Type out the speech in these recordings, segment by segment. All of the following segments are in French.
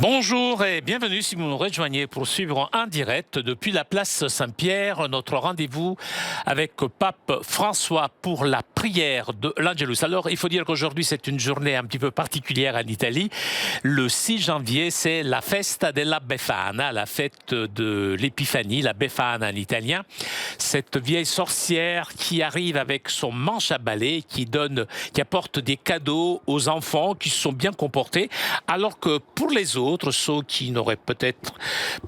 Bonjour et bienvenue si vous nous rejoignez pour suivre en direct depuis la place Saint-Pierre notre rendez-vous avec Pape François pour la prière de l'Angelus. Alors il faut dire qu'aujourd'hui c'est une journée un petit peu particulière en Italie. Le 6 janvier c'est la Festa della Befana, la fête de l'Épiphanie, la Befana en italien. Cette vieille sorcière qui arrive avec son manche à balai, qui apporte des cadeaux aux enfants qui se sont bien comportés, alors que pour les autres, ceux qui n'auraient peut-être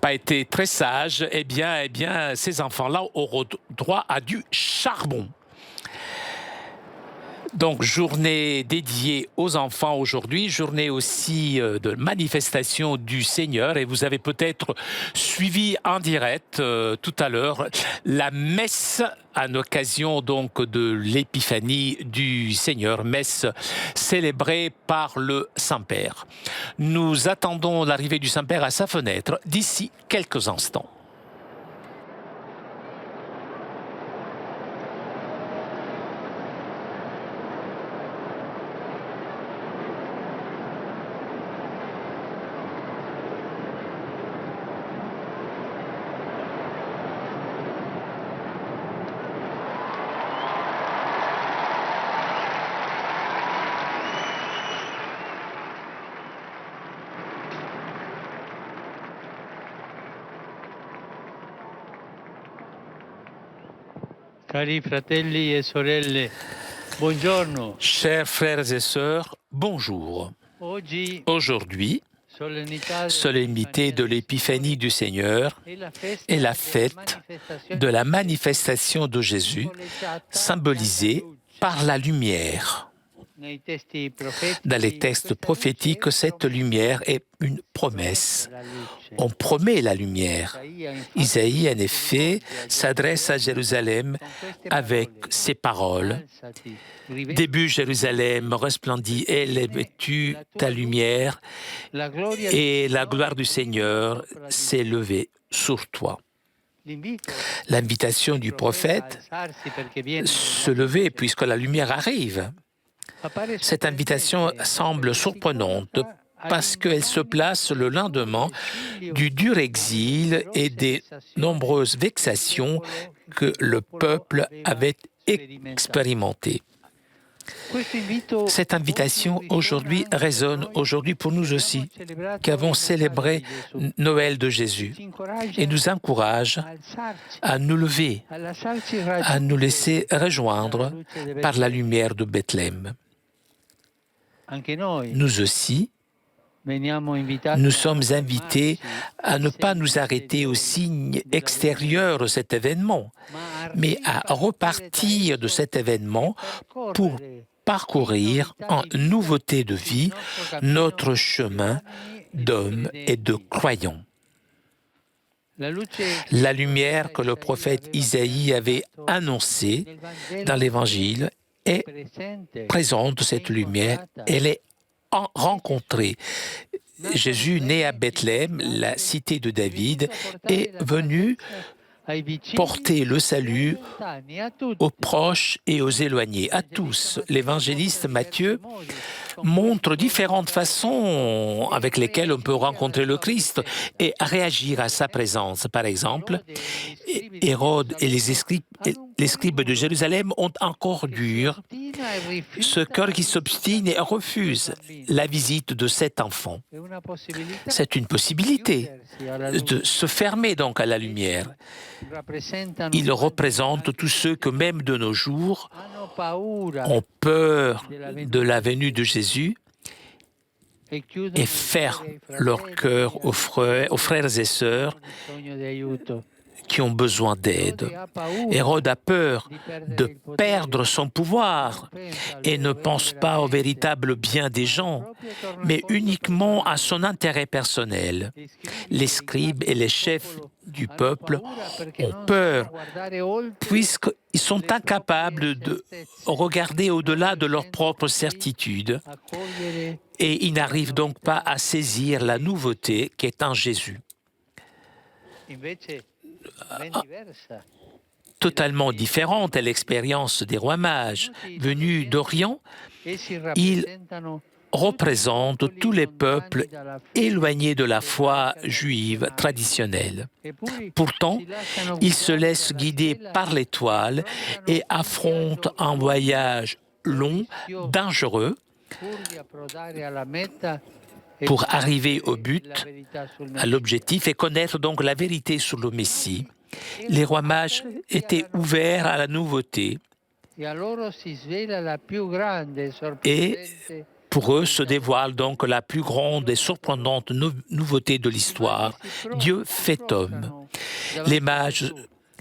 pas été très sages, eh bien, ces enfants-là auront droit à du charbon. Donc, journée dédiée aux enfants aujourd'hui, journée aussi de manifestation du Seigneur. Et vous avez peut-être suivi en direct tout à l'heure la messe à l'occasion donc de l'épiphanie du Seigneur, messe célébrée par le Saint-Père. Nous attendons l'arrivée du Saint-Père à sa fenêtre d'ici quelques instants. Cari fratelli e sorelle, buongiorno. Chers frères et sœurs, bonjour. Aujourd'hui, solennité de l'épiphanie du Seigneur et la fête de la manifestation de Jésus, symbolisée par la lumière. Dans les textes prophétiques, cette lumière est une promesse. On promet la lumière. Isaïe, en effet, s'adresse à Jérusalem avec ces paroles. Début Jérusalem, resplendit, elle est vêtue ta lumière, et la gloire du Seigneur s'est levée sur toi. L'invitation du prophète, se lever puisque la lumière arrive. Cette invitation semble surprenante parce qu'elle se place le lendemain du dur exil et des nombreuses vexations que le peuple avait expérimentées. Cette invitation aujourd'hui résonne pour nous aussi, qui avons célébré Noël de Jésus, et nous encourage à nous lever, à nous laisser rejoindre par la lumière de Bethléem. Nous aussi, nous sommes invités à ne pas nous arrêter aux signes extérieurs de cet événement, mais à repartir de cet événement pour parcourir en nouveauté de vie notre chemin d'hommes et de croyants. La lumière que le prophète Isaïe avait annoncée dans l'Évangile est présente, cette lumière, elle est rencontrée. Jésus, né à Bethléem, la cité de David, est venu porter le salut aux proches et aux éloignés, à tous. L'évangéliste Matthieu montre différentes façons avec lesquelles on peut rencontrer le Christ et réagir à sa présence. Par exemple, Hérode et les scribes de Jérusalem ont un corps dur, ce cœur qui s'obstine et refuse la visite de cet enfant. C'est une possibilité de se fermer donc à la lumière. Il représente tous ceux que même de nos jours ont peur de la venue de Jésus et ferment leur cœur aux frères et sœurs qui ont besoin d'aide. Hérode a peur de perdre son pouvoir et ne pense pas au véritable bien des gens, mais uniquement à son intérêt personnel. Les scribes et les chefs du peuple ont peur puisqu'ils sont incapables de regarder au-delà de leurs propres certitudes et ils n'arrivent donc pas à saisir la nouveauté qu'est en Jésus. Totalement différente est l'expérience des rois mages. Venus d'Orient, ils représente tous les peuples éloignés de la foi juive traditionnelle. Pourtant, ils se laissent guider par l'étoile et affrontent un voyage long, dangereux, pour arriver au but, à l'objectif, et connaître donc la vérité sur le Messie. Les rois mages étaient ouverts à la nouveauté et pour eux se dévoile donc la plus grande et surprenante nouveauté de l'histoire. Dieu fait homme. Les mages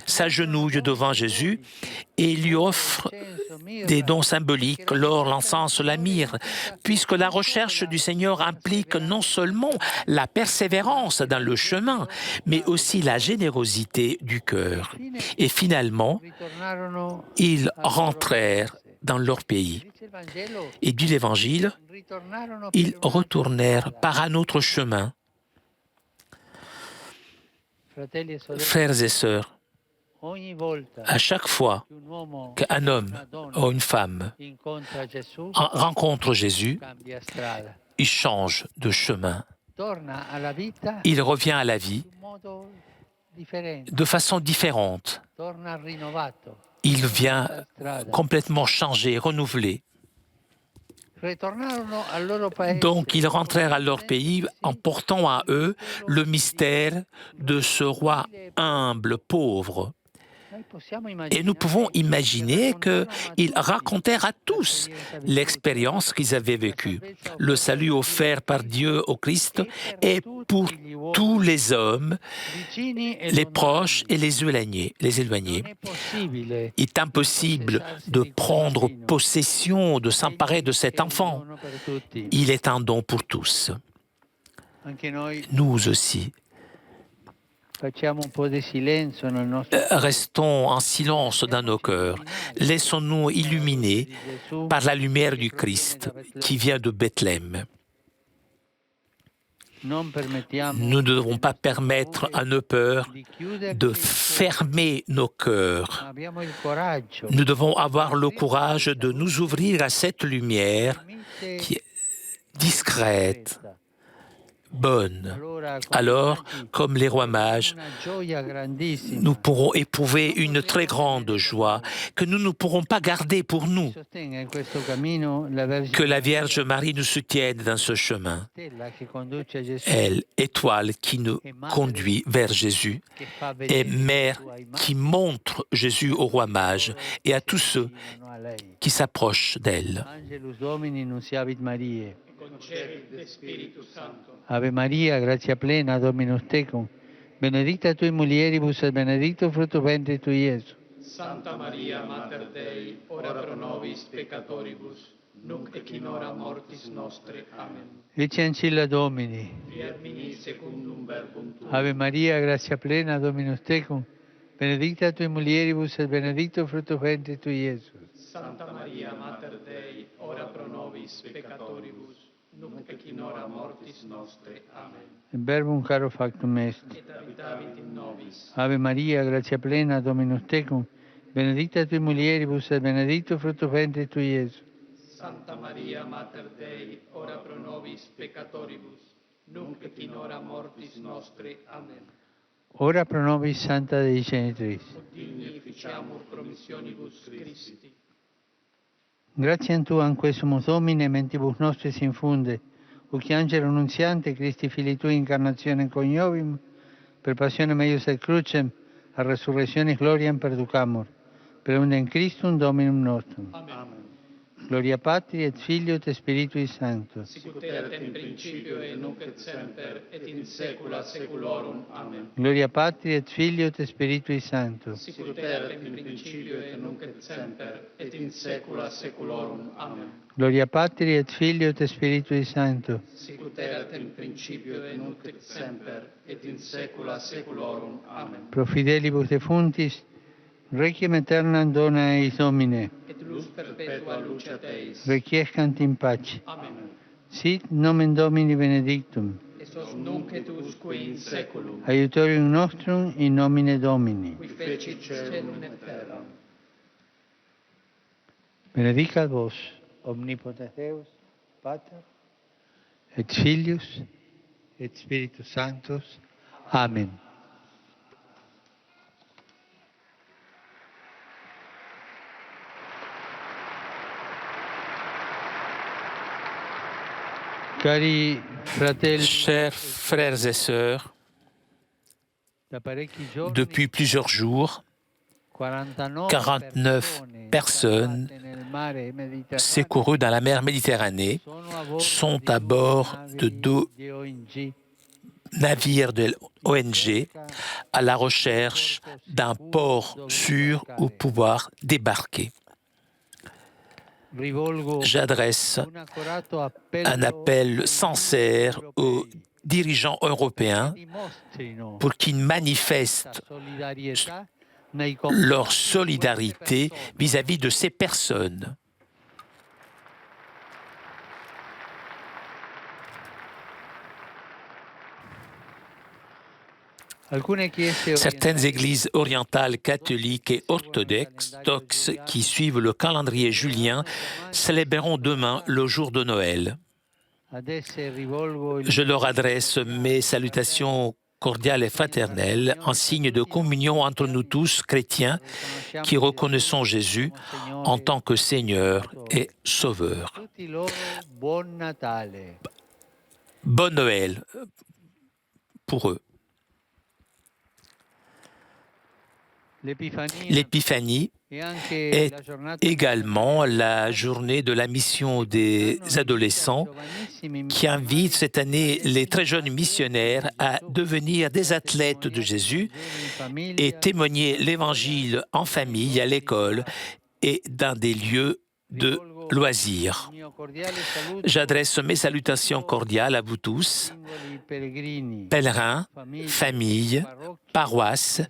s'agenouillent devant Jésus et lui offrent des dons symboliques, l'or, l'encens, la myrrhe, puisque la recherche du Seigneur implique non seulement la persévérance dans le chemin, mais aussi la générosité du cœur. Et finalement, ils rentrèrent dans leur pays. Et dit l'Évangile, ils retournèrent par un autre chemin. Frères et sœurs, à chaque fois qu'un homme ou une femme rencontre Jésus, il change de chemin. Il revient à la vie de façon différente. Il vient complètement changé, renouvelé. Donc ils rentrèrent à leur pays en portant à eux le mystère de ce roi humble, pauvre. Et nous pouvons imaginer qu'ils racontèrent à tous l'expérience qu'ils avaient vécue. Le salut offert par Dieu au Christ est pour tous les hommes, les proches et les éloignés. Il est impossible de prendre possession, de s'emparer de cet enfant. Il est un don pour tous. Nous aussi. Restons en silence dans nos cœurs. Laissons-nous illuminer par la lumière du Christ qui vient de Bethléem. Nous ne devons pas permettre à nos peurs de fermer nos cœurs. Nous devons avoir le courage de nous ouvrir à cette lumière qui est discrète, bonne. Alors, comme les rois mages, nous pourrons éprouver une très grande joie que nous ne pourrons pas garder pour nous. Que la Vierge Marie nous soutienne dans ce chemin. Elle, étoile qui nous conduit vers Jésus, et mère qui montre Jésus aux rois mages et à tous ceux qui s'approchent d'elle. Ave Maria, gratia plena, Dominus tecum, benedicta tui mulieribus et benedictus fructus ventris tui, Iesus. Santa Maria, Mater Dei, ora pro nobis peccatoribus, nunc et in hora mortis nostre. Amen. Ecce ancilla Domini. Fiat mi secundum verbum tuum. Ave Maria, gratia plena, Dominus tecum, benedicta tui mulieribus et benedictus fructus ventris tui, Iesus. Santa Maria, Mater Dei, ora pro nobis peccatoribus, nunc et in hora mortis nostre. Amen. In verbum caro factum est. Et habitavit in nobis. Ave Maria, gratia plena, Dominus tecum, benedicta tui mulieribus et benedictus fructus ventris tui, Iesus. Santa Maria, Mater Dei, ora pro nobis peccatoribus, nunc et in hora mortis nostre. Amen. Ora pro nobis Santa Dei Genitrix. Digni ficiamur promissionibus Christi. Gratiam Tuam quesumus Domine, mentibus nostris infunde, uc angelo nunziante, Christi Filii Tui, incarnationem coniovim, per passionem eius et crucem, a resurrectionis gloriam perducamur, per undem Christum Dominum nostrum. Amen. Gloria Patri et Filio et Spiritui Sancto. Sicut erat in principio et nunc et semper et in saecula saeculorum. Amen. Gloria Patri et Filio et Spiritui Sancto. Sicut erat in principio et nunc et semper et in saecula saeculorum. Amen. Gloria Patri et Filio et Spiritui Sancto. Sicut erat in principio et nunc et semper et in saecula saeculorum. Amen. Pro fidelibus defuntis, requiem aeternam dona eis Domine. Et lux perpetua luceat eis. Requiescant in pace. Amen. Sit nomen Domini benedictum. Et sos nunc et usque in saeculum. Aiutorium nostrum in nomine Domini. Qui fecit caelum et terram. Benedicat vos, omnipotens Deus, Pater et Filius et Spiritus Sanctus. Amen. Cari fratelli, Chers frères et sœurs, da parecchi giorni depuis plusieurs jours, 49 personnes secourues dans la mer Méditerranée sont à bord de 2 navires de l'ONG à la recherche d'un port sûr où pouvoir débarquer. J'adresse un appel sincère aux dirigeants européens pour qu'ils manifestent leur solidarité vis-à-vis de ces personnes. Certaines églises orientales catholiques et orthodoxes qui suivent le calendrier julien célébreront demain le jour de Noël. Je leur adresse mes salutations cordiales et fraternelles en signe de communion entre nous tous, chrétiens, qui reconnaissons Jésus en tant que Seigneur et Sauveur. Bon Noël pour eux. L'épiphanie est également la journée de la mission des adolescents qui invite cette année les très jeunes missionnaires à devenir des athlètes de Jésus et témoigner l'Évangile en famille, à l'école et dans des lieux de loisirs. J'adresse mes salutations cordiales à vous tous, pèlerins, familles, paroisses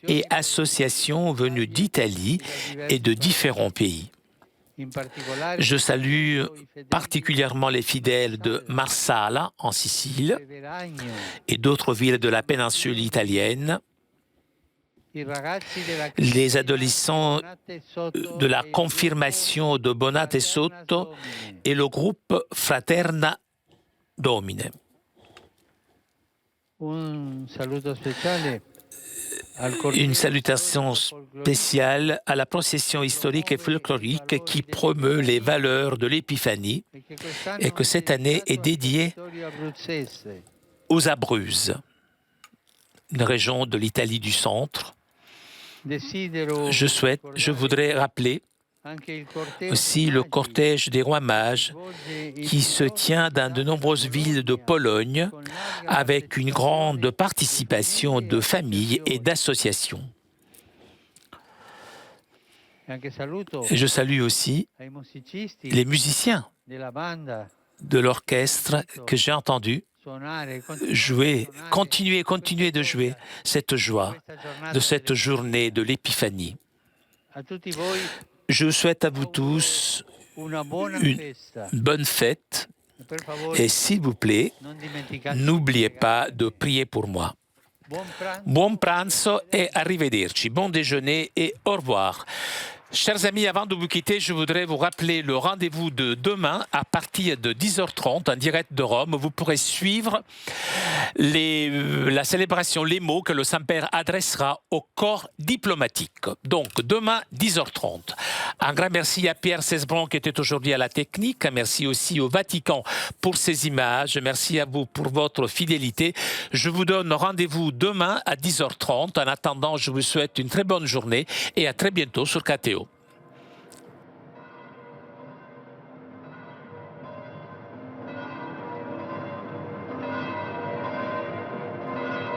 et associations venues d'Italie et de différents pays. Je salue particulièrement les fidèles de Marsala, en Sicile, et d'autres villes de la péninsule italienne, les adolescents de la confirmation de Bonate Sotto et le groupe Fraterna Domine. Une salutation spéciale à la procession historique et folklorique qui promeut les valeurs de l'Épiphanie et que cette année est dédiée aux Abruzzes, une région de l'Italie du centre. Je voudrais rappeler aussi le cortège des rois mages qui se tient dans de nombreuses villes de Pologne avec une grande participation de familles et d'associations. Et je salue aussi les musiciens de l'orchestre que j'ai entendu jouer, continuer de jouer cette joie de cette journée de l'Épiphanie. Je souhaite à vous tous une bonne fête et s'il vous plaît, n'oubliez pas de prier pour moi. Buon pranzo et arrivederci. Bon déjeuner et au revoir. Chers amis, avant de vous quitter, je voudrais vous rappeler le rendez-vous de demain à partir de 10h30 en direct de Rome. Vous pourrez suivre la célébration, les mots que le Saint-Père adressera au corps diplomatique. Donc, demain, 10h30. Un grand merci à Pierre Cesbron qui était aujourd'hui à la technique. Merci aussi au Vatican pour ces images. Merci à vous pour votre fidélité. Je vous donne rendez-vous demain à 10h30. En attendant, je vous souhaite une très bonne journée et à très bientôt sur KTO.